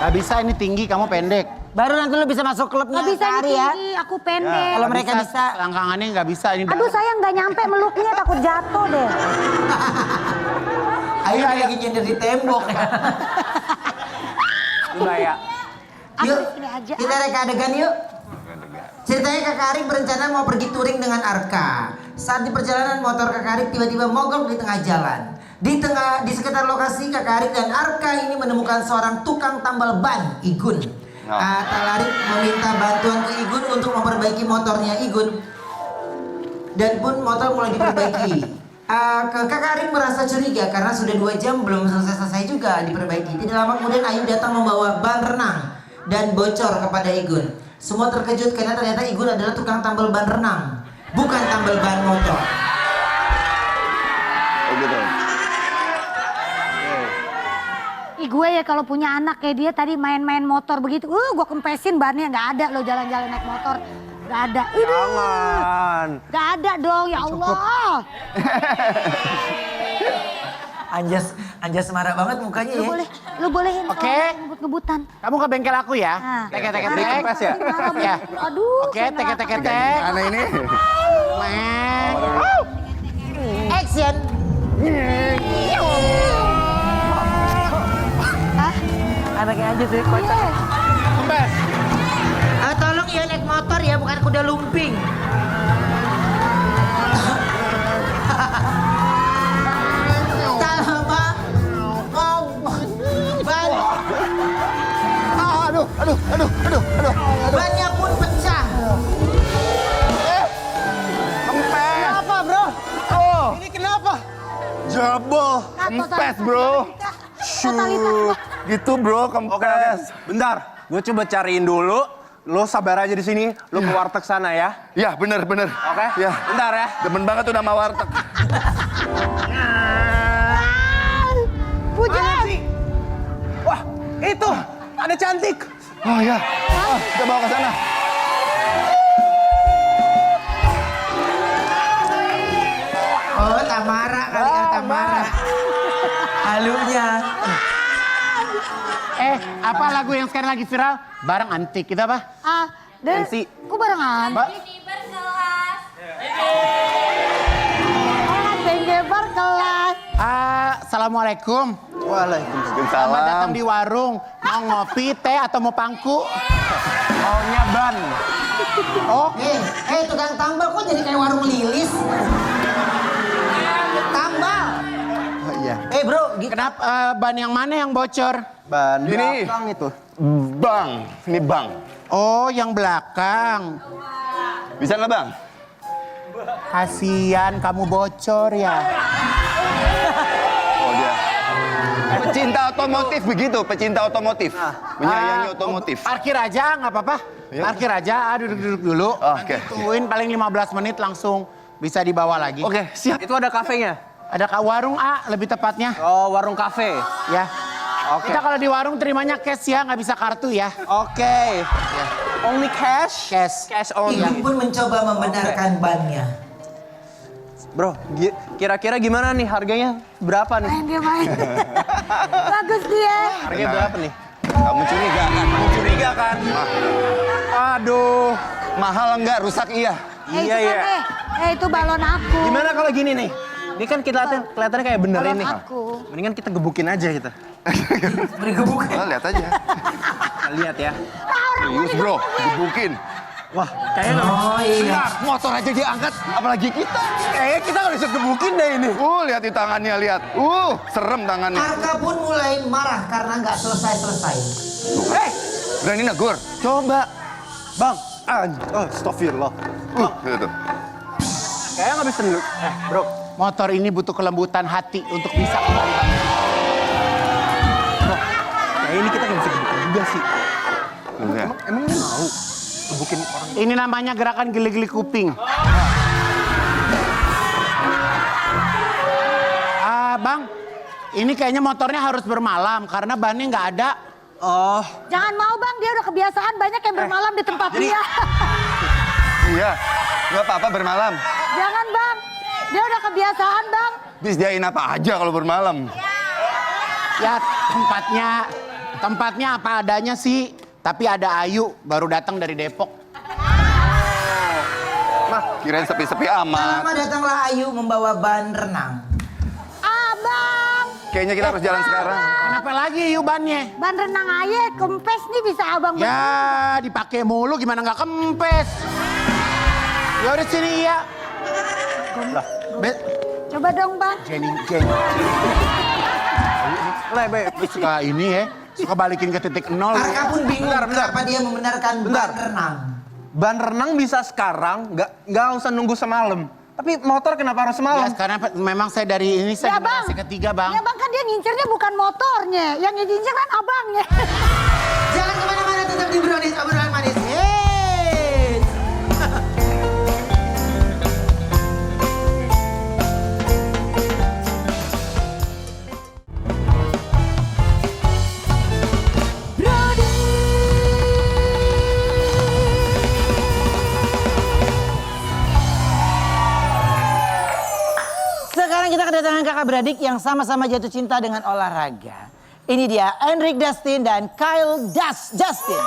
Gak bisa, ini tinggi, kamu pendek. Baru nanti lu bisa masuk klubnya nggak bisa sehari nih ya. tinggi, aku pendek. Kalau mereka bisa. Selangkangannya nggak bisa. Ini Aduh sayang nggak nyampe meluknya, takut jatuh deh. Ayo lagi nyender di tembok. Mbaya. Yuk, Aduh, sini aja. kita reka adegan yuk. Ceritanya Kakak Arik berencana mau pergi touring dengan Arka. Saat di perjalanan motor Kakak Arik tiba-tiba mogok di tengah jalan. Di sekitar lokasi Kakak Arik dan Arka ini menemukan seorang tukang tambal ban, Igun. Talarik meminta bantuan ke Igun untuk memperbaiki motornya Igun. Dan pun motor mulai diperbaiki. Kakak Arik merasa curiga karena sudah 2 jam belum selesai juga diperbaiki. Tidak lama kemudian Ayu datang membawa ban renang dan bocor kepada Igun. Semua terkejut karena ternyata Igun adalah tukang tambal ban renang, bukan tambal ban motor. Oh gitu. Ih gue ya kalau punya anak kayak dia tadi main-main motor begitu, gue kempesin bannya nggak ada lo jalan-jalan naik motor, nggak ada. Jangan. Nggak ada dong ya Allah. Anjas marah banget mukanya ya. Lu bolehin Oke. kalau ngebut-ngebutan. Kamu ke bengkel aku ya? Nah. Teke. Beli kempes ya? Ya. Aduh. Oke, teke. Mana ini? Men. Action. Hah? Anaknya aja sih kocak. Iya. Kempes. Tolong ya naik motor ya, bukan kuda lumping. Talama. Bannya pun pecah. Kenapa, bro? Oh. Ini kenapa? Jabol. Kempes bro. Totalitas. Gitu bro, Oke. kempes. Bentar, gue coba cariin dulu. Lo sabar aja di sini. Lo ke warteg sana ya. Ya bener. Oke? Ya. Bentar ya. Demen banget tuh nama warteg. Pujan. Wah, itu ada cantik. Oh ya. Kita bawa ke sana. Oh, Tamara kali ya, Tamara. Halunya. Apa lagu yang sekarang lagi viral? Barang antik, itu apa? Nancy. Kok barengan? Tinggi berkelas. Assalamualaikum. Selamat datang di warung. Mau ngopi, teh, atau mau pangku? Maunya ban. Oh, Tukang tambal kok jadi kayak warung lilis? Tambal. oh iya. Bro, Kenapa ban yang mana yang bocor? Ban Ini. belakang itu. Bang, ini bang. Oh, yang belakang. Bisa nggak bang? Kasian kamu bocor ya. Oh dia. Pecinta otomotif begitu, pecinta otomotif. Menyayangi otomotif. Parkir aja nggak apa-apa. Yuk. Parkir aja, duduk dulu. Oke. Tungguin paling 15 menit langsung bisa dibawa lagi. Oke, siap. Itu ada kafenya. Ada warung A lebih tepatnya. Oh, warung kafe. Ya. Oke. Kita kalau di warung terimanya cash ya, nggak bisa kartu ya. Oke. Only cash? Cash. Cash only. Ibu pun mencoba membenarkan bannya. Bro, kira-kira gimana nih harganya? Berapa nih? Main dia main. Bagus dia. Harganya berapa nih? Kamu curiga kan? Aduh. Mahal enggak, rusak iya. Iya, itu iya. kan, itu balon aku. Gimana kalau gini nih? Ini kan kelihatannya kayak bener Balon ini. aku. Mendingan kita gebukin aja kita. Beri gebuk. Oh, lihat aja. Kita lihat ya. Serius bro, gebukin. Wah, kayaknya Oh iya. Motor aja dia angkat, apalagi kita. kayaknya kita nggak bisa gebukin deh ini. Lihat di tangannya, lihat. Serem tangannya. Arka pun mulai marah karena nggak selesai-selesai. Berani negur. Coba. Bang, astagfirullah. Gitu. Kayaknya nggak bisa dulu. Bro. Motor ini butuh kelembutan hati untuk bisa kembali. Bro, kayaknya ini kita nggak bisa gebukin juga sih. Iya. Emang ini mau gebukin orang? Ini namanya gerakan geli-geli kuping. Bang, ini kayaknya motornya harus bermalam karena bannya nggak ada. Oh, Jangan mau bang, dia udah kebiasaan banyak yang bermalam di tempat dia. Iya, nggak apa-apa bermalam. Jangan bang, dia udah kebiasaan bang. Disediain apa aja kalau bermalam. Ya tempatnya apa adanya sih. Tapi ada Ayu, baru datang dari Depok. Kirain sepi-sepi amat. Lama datanglah Ayu membawa ban renang. Abang, Kayaknya kita harus jalan sekarang. Kenapa lagi Ayu bannya? ban renang aja kempes nih bisa abang beli. Ya dipakai mulu gimana nggak kempes. Ya udah sini iya. Coba dong bang. Jenny. Lebe. Suka ini ya, suka balikin ke titik nol. Arka pun bingung Bentar. kenapa dia membenarkan ban renang. Ban renang bisa sekarang, nggak usah nunggu semalam. Tapi motor kenapa harus Ya, semalam? karena memang saya dari ini saya Ya bang. generasi ketiga bang. Ya bang kan dia ngincernya bukan motornya, yang ngincer kan abangnya. Jangan kemana-mana, tetap di Brownies obrolan manis. Hey! Sekarang kita kedatangan kakak beradik yang sama-sama jatuh cinta dengan olahraga. Ini dia Enric Dustin dan Kyle Justin.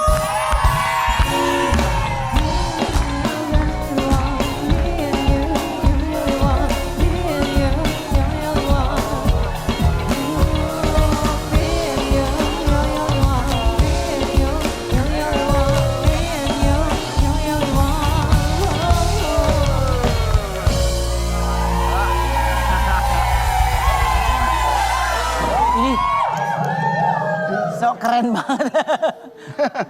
Ini sok keren banget.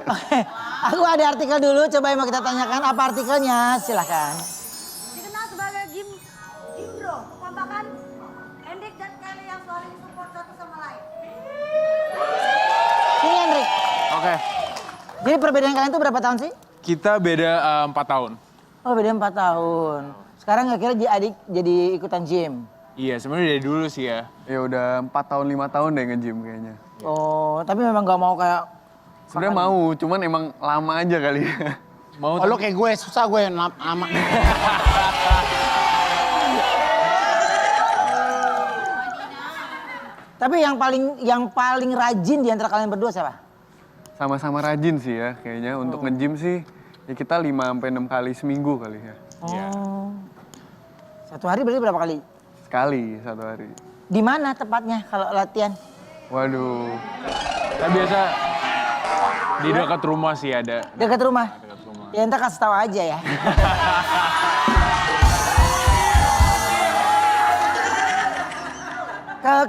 Oke, aku ada artikel dulu, coba yang mau kita tanyakan. Apa artikelnya? Silahkan. Dikenal sebagai Gimbro, kekompakan Enric dan Kelly yang saling support satu sama lain. Ini Enric. Oke, Jadi perbedaan kalian tuh berapa tahun sih? kita beda 4 tahun. Oh beda 4 tahun. Sekarang akhirnya jadi adik jadi ikutan gym. Iya, sebenarnya dari dulu sih ya. Ya udah 4 tahun 5 tahun deh nge-gym kayaknya. Oh, tapi memang gak mau kayak Sebenarnya mau, cuman emang lama aja kali ya. Mau Oh, lo kayak gue susah gue lama. Tapi yang paling rajin di antara kalian berdua siapa? Sama-sama rajin sih ya kayaknya. Untuk nge-gym sih ya kita 5-6 kali seminggu kali ya. Oh. Satu hari berarti berapa kali? Sekali satu hari. Di mana tepatnya kalau latihan? Waduh. Kita biasa di dekat rumah sih ada. Dekat rumah. Dekat rumah. Ya entar kasih tahu aja ya.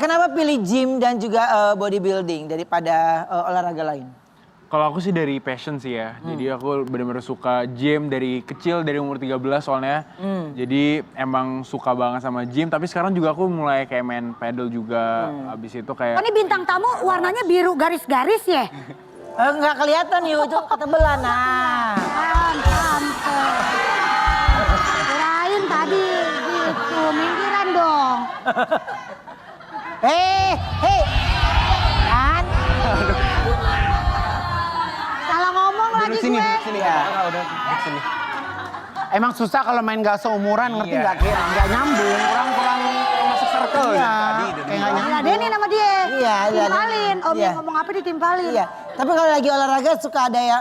Kenapa pilih gym dan juga bodybuilding daripada olahraga lain? Kalau aku sih dari passion sih ya. Jadi aku benar-benar suka gym dari kecil, dari umur 13 soalnya. Jadi emang suka banget sama gym. Tapi sekarang juga aku mulai kayak main paddle juga. Habis itu Oh kayak... ini bintang tamu warnanya biru garis-garis ya? Nggak kelihatan yuk, itu ketebelan. Nah. Pantes. Kirain tadi gitu, minggiran dong. Hei, kan? Salah ngomong lagi gue. Ya. Emang susah kalau main gak seumuran, ngerti nggak? Nggak nyambung, kurang masuk circle ya. Kayak nggak nyambung. Diladenin sama dia. Iya, Timpalin, om iya. yang ngomong apa ditimpalin. Iya. Tapi kalau lagi olahraga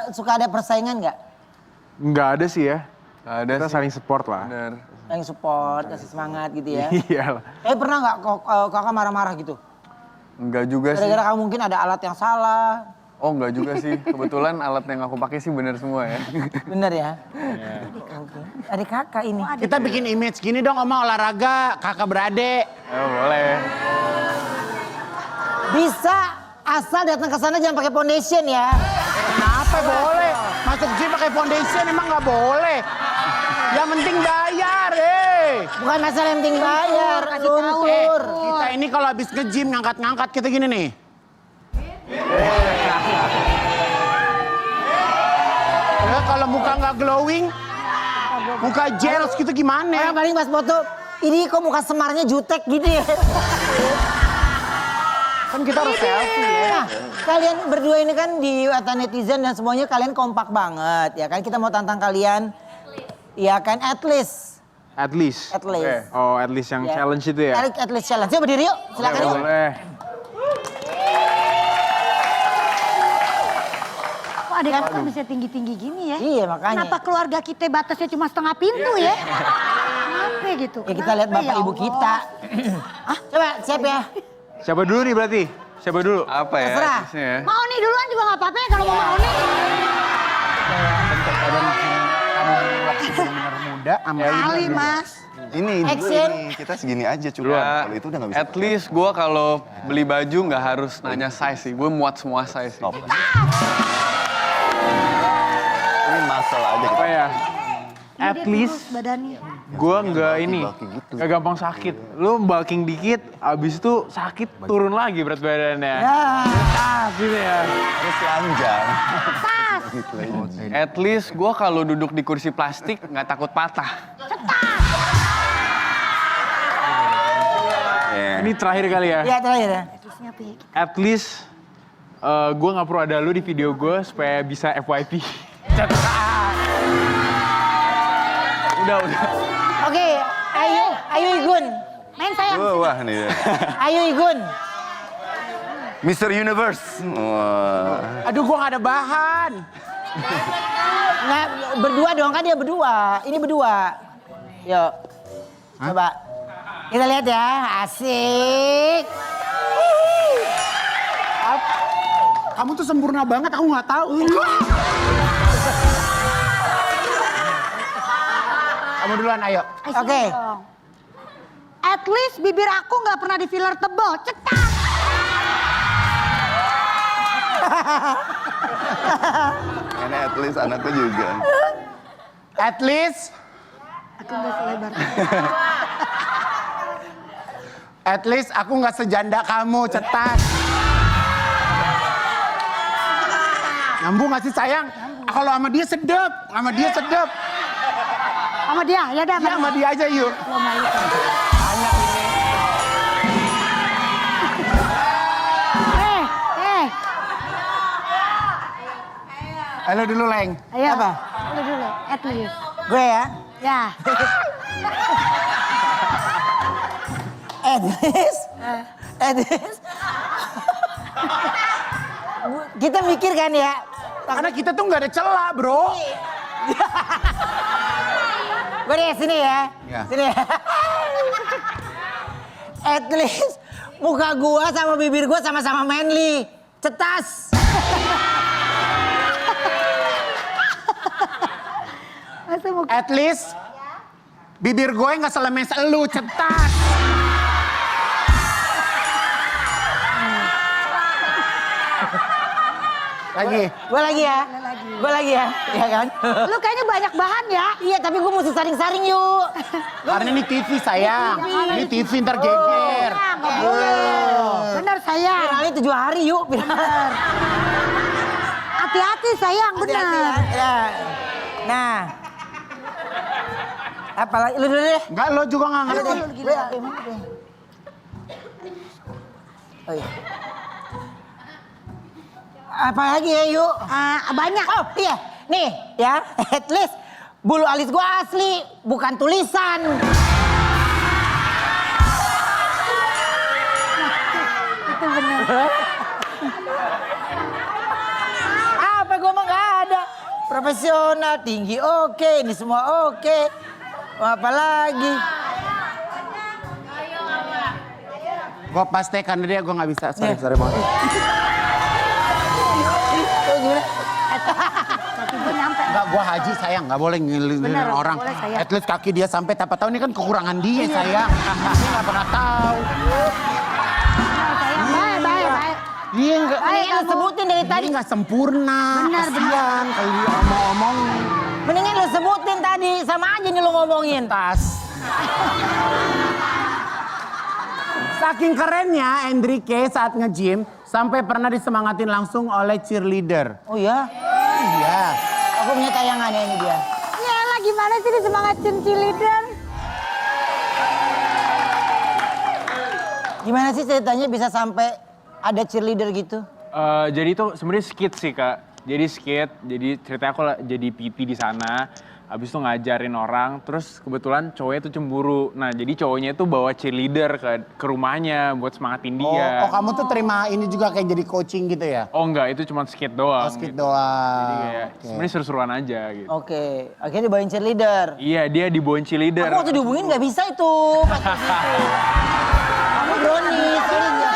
suka ada persaingan nggak? Nggak ada sih ya. Gak ada Kita sih. saling support lah. Bener. Yang support, kasih semangat gitu ya. Iya lah. Pernah nggak kakak marah-marah gitu? Enggak juga sih. Gara-gara kamu mungkin ada alat yang salah. Oh enggak juga sih. Kebetulan alat yang aku pakai sih bener semua ya. Bener ya? Oke. Adik kakak ini. Kita bikin image gini dong, omong olahraga, kakak beradik. Oh, boleh. Bisa asal datang ke sana jangan pakai foundation ya. Kenapa boleh? Masuk gym pakai foundation emang nggak boleh. Yang penting bayar, Bukan masalah yang penting bayar, Kasih tahu. luntur. Kita ini kalau habis nge-gym ngangkat-ngangkat kita gini nih. Ya, kalau muka nggak glowing, muka jealous gitu gimana? Orang paling pas foto, ini kok muka semarnya jutek gitu ya. Kan kita harus selfie ya. Nah, kalian berdua ini kan di mata netizen dan semuanya kalian kompak banget ya kan. Kita mau tantang kalian. Ya kan, at least. At least. At least. Oh, at least yang Ya. challenge itu ya? At least challenge. Yuk berdiri yuk, silakan yuk. Boleh. Kok adik aku bisa tinggi-tinggi gini ya? Iya, makanya. Kenapa keluarga kita batasnya cuma setengah pintu ya? Kenapa gitu? Ya kita lihat Kenapa bapak ya ibu Allah? kita. Coba siap ya. Siapa dulu nih berarti? Siapa dulu? Apa ya? Terserah. tipsnya ya? Mau nih duluan juga nggak apa-apa ya kalau mau nih. Kamu waktu benar-benar muda sama Kali mas. Ini dulu Action. ini, kita segini aja cukup. Ya, Kalau itu udah nggak bisa. at least gue kalau beli baju nggak harus nanya size sih. Gue muat semua size sih. Stop. Ini masalah aja. Apa ya? Ini At dia least kurus badannya. gue nggak ini, bulking gitu. nggak gampang sakit. Lu bulking dikit, abis itu sakit turun lagi berat badannya. Ya. Gitu ya. Terus telanjang. Tas. Gitu aja. At least gue kalau duduk di kursi plastik nggak takut patah. Yeah. Ini terakhir kali ya. Ya terakhir ya. Terusnya apa ya? At least gue nggak perlu ada lu di video gue supaya bisa FYP. Udah. Oke, ayo Igun. Main sayang. Wah nih ya. Ayo Igun. Mr. Universe. Wah. Aduh gua gak ada bahan. Nggak, berdua dong kan dia berdua. Ini berdua. Yuk. Coba. Kita lihat ya. Asik. Kamu tuh sempurna banget, aku nggak tahu. Kamu duluan, ayo. Oke. At least bibir aku nggak pernah di filler tebal. Cetak. Ini at least anakku juga. At least, Aku nggak selebar. at least aku nggak sejanda kamu, cetak. Nyambung gak sih sayang? Kalau sama dia sedep, sama dia sedep. Sama dia, ya dah. Ya sama dia aja yuk. Lo malu kan? Halo dulu, Leng. Ayo. Apa? Lu dulu, at least. Gue ya. Ya. At least. Kita mikir kan ya. Karena kita tuh nggak ada celah, bro. Gue deh sini ya. Ya. Sini ya. At least muka gua sama bibir gua sama-sama manly. Cetas. Masa mau At least bibir gue nggak selemes elu, cetas. Lagi. Gue lagi ya. Gue lagi ya. Iya kan? Lu kayaknya banyak bahan ya. Iya tapi gue mesti saring-saring yuk. Karena ini TV sayang. Ini TV ntar geger. Ya, nggak boleh. Bener sayang. Viralnya 7 hari yuk. Bener. Hati-hati sayang, Hati-hati ya. bener. Ya. Nah. Apalagi lu dulu deh. Enggak, lo juga nggak ngerti. Gue apa yang mana deh? Oh iya. Apa lagi ya yuk? Banyak. Oh iya, nih ya, at least bulu alis gua asli, bukan tulisan. Itu bener. Apa gua mah nggak ada. Profesional, tinggi oke, ini semua oke. Apa lagi? Gue pasti karena dia gue nggak bisa. Sorry banget. Oh, gimana? Kaki gue nyampe. Enggak, gue haji sayang, nggak boleh ngilir Bener, orang. boleh, sayang. At least kaki dia sampai, apa tahu ini kan kekurangan dia sayang. Dia nggak pernah tahu. Sayang, baik. Dia nggak. Ini yang lu sebutin dari Tadi tadi. nggak sempurna. Benar, Kasian kalau dia omong-omong Mendingan lu sebutin tadi, sama aja nih lu ngomongin. tas. Saking kerennya Enrique saat nge-gym sampai pernah disemangatin langsung oleh cheerleader. Oh iya? Iya. Aku punya tayangannya ini dia. Ya lah gimana sih disemangatin cheerleader? Gimana sih ceritanya bisa sampai ada cheerleader gitu? Jadi itu sebenarnya skit sih Kak. Jadi skit, jadi ceritanya aku jadi PT di sana. Habis itu ngajarin orang, terus kebetulan cowoknya tuh cemburu. Nah jadi cowoknya tuh bawa cheerleader ke rumahnya buat semangatin dia. Oh, kamu tuh terima ini juga kayak jadi coaching gitu ya? Oh enggak, itu cuma skit doang. Oh, skit gitu. doang. Jadi kayak sebenarnya seru-seruan aja gitu. Oke, akhirnya dibawain cheerleader. Iya, dia dibawain cheerleader. Aku waktu dihubungin gak bisa itu. Pas gitu. Kamu brownies, sorry ya.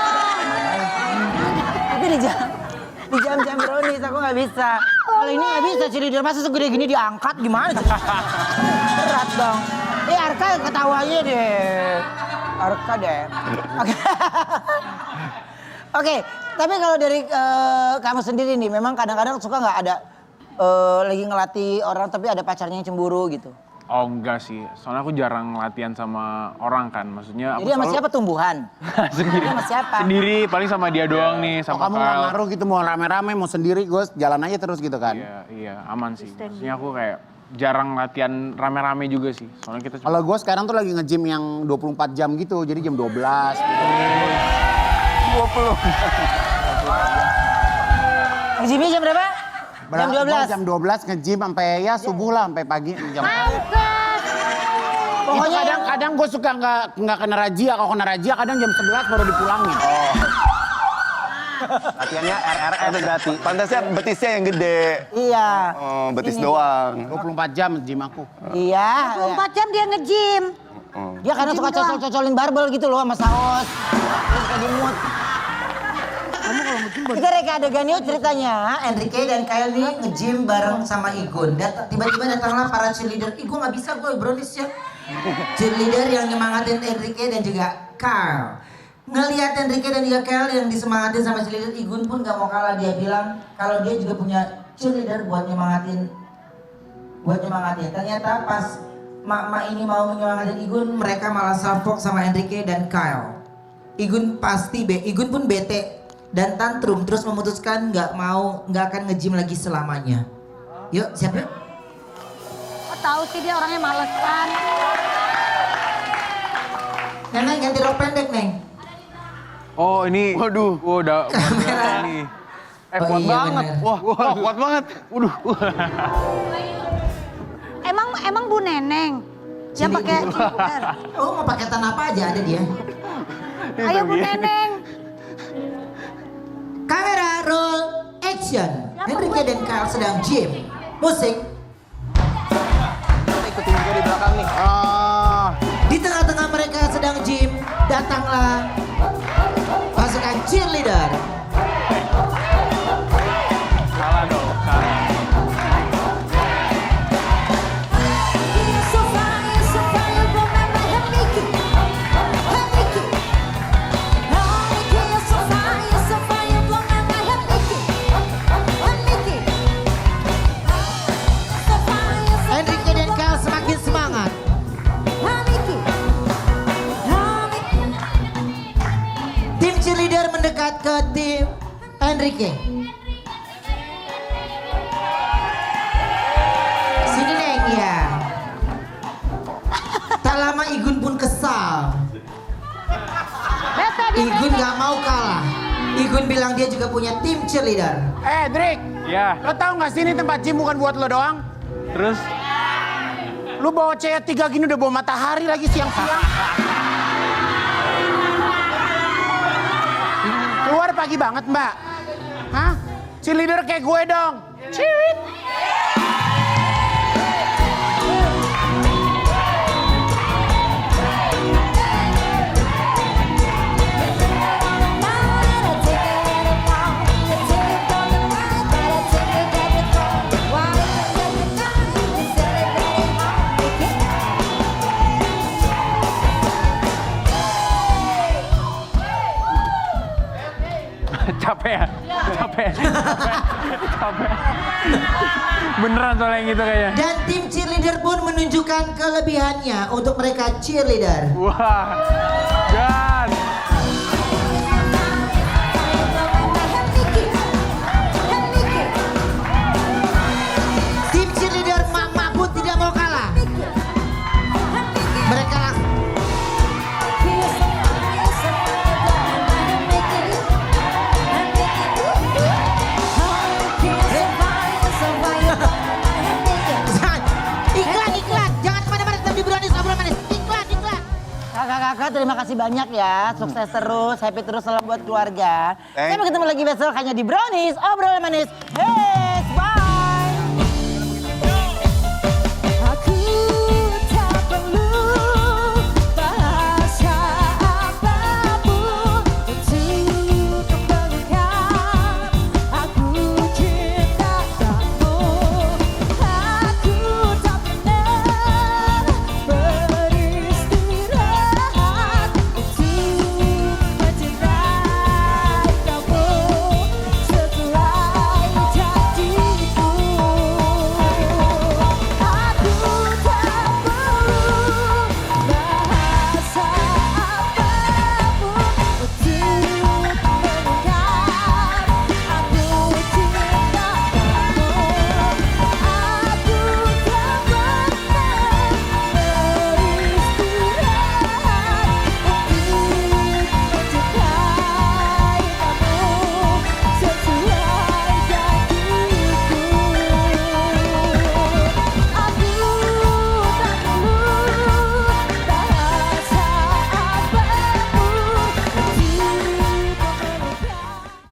Tapi di jam-jam brownies aku gak bisa. Kalau ini gak bisa cheerleader, masa segede gini diangkat gimana sih? Berat dong. Arka ketawanya deh. Arka deh. Oke. Oke, tapi kalau dari kamu sendiri nih, memang kadang-kadang suka gak ada lagi ngelatih orang tapi ada pacarnya yang cemburu gitu? Oh enggak sih, soalnya aku jarang latihan sama orang kan, maksudnya aku Jadi sama siapa tumbuhan? sendiri. Sama siapa? Sendiri, paling sama dia doang nih, sama Kamu nggak Kyle. ngaruh gitu mau rame-rame mau sendiri gue jalan aja terus gitu kan? Iya, aman sih. Maksudnya aku kayak jarang latihan rame-rame juga sih, soalnya kita Kalau gue sekarang tuh lagi nge-gym yang 24 jam gitu, jadi jam 12 gitu. 20. Nge-gymnya jam berapa? Jam 12. Gua jam 12 nge-gym sampai ya subuh lah, sampai pagi jam. Pokoknya Kadang gue suka nggak kena razia, kalau kena razia kadang jam 11 baru dipulangin. Latihannya RRF berarti. Pantasnya betisnya yang gede. iya. Oh, betis Ini. doang. 24 jam gym aku. Iya. 24 jam dia nge-gym. Dia kadang suka cocol-cocolin barbel gitu loh sama saus. Terus kayak dimut. Kita reka adegan yuk ceritanya. Enrique dan Kyle nih nge-gym bareng sama Igun. Tiba-tiba datanglah para cheerleader. Ih gue gak bisa gue brownies ya. Cheerleader yang nyemangatin Enrique dan juga Kyle. Ngelihat Enrique dan juga Kyle yang disemangatin sama cheerleader, Igun pun gak mau kalah. Dia bilang kalau dia juga punya cheerleader buat nyemangatin. Ternyata pas mak-mak ini mau menyemangatin Igun, mereka malah salfok sama Enrique dan Kyle. Igun pun bete dan tantrum, terus memutuskan nggak akan nge-gym lagi selamanya. Yuk, siap yuk. Oh, tahu sih dia orangnya malesan. Neneng ganti rok pendek, Neng. Oh ini, Waduh. Udah Kamera. ini. Oh, Kuat iya, banget. bener. Wah, kuat banget. Waduh. Emang Bu Neneng yang pakai cheerleader. Oh, mau paketan apa aja ada dia. Ayo Bu Neneng. Kamera roll action. Enrique dan Kyle sedang gym. Musik. Ikutin juga di belakang nih. Di tengah-tengah mereka sedang gym, datanglah pasukan cheerleader. Kalah dong, kalah. Enrique dan Kyle semakin semangat. Tim cheerleader mendekat ke tim Enrique. Sini Neng ya. Tak lama Igun pun kesal. Bete dia Igun bete. gak mau kalah. Igun bilang dia juga punya tim cheerleader. Drik, Ya, lo tau gak sih ini tempat gym bukan buat lo doang? terus Lu bawa cewek 3 gini udah bawa matahari lagi siang-siang. Keluar pagi banget mbak. Hah? Cheerleader kayak gue dong. Ciwit. capek ya? Capek. Beneran soalnya yang gitu kayaknya. Dan tim cheerleader pun menunjukkan kelebihannya untuk mereka cheerleader. Wah, dan Tim cheerleader Mama pun tidak mau kalah. Mereka langsung terima kasih banyak ya. Sukses terus, happy terus, salam buat keluarga. Thank Sampai ketemu lagi besok hanya di Brownies, obrolan manis. Hey!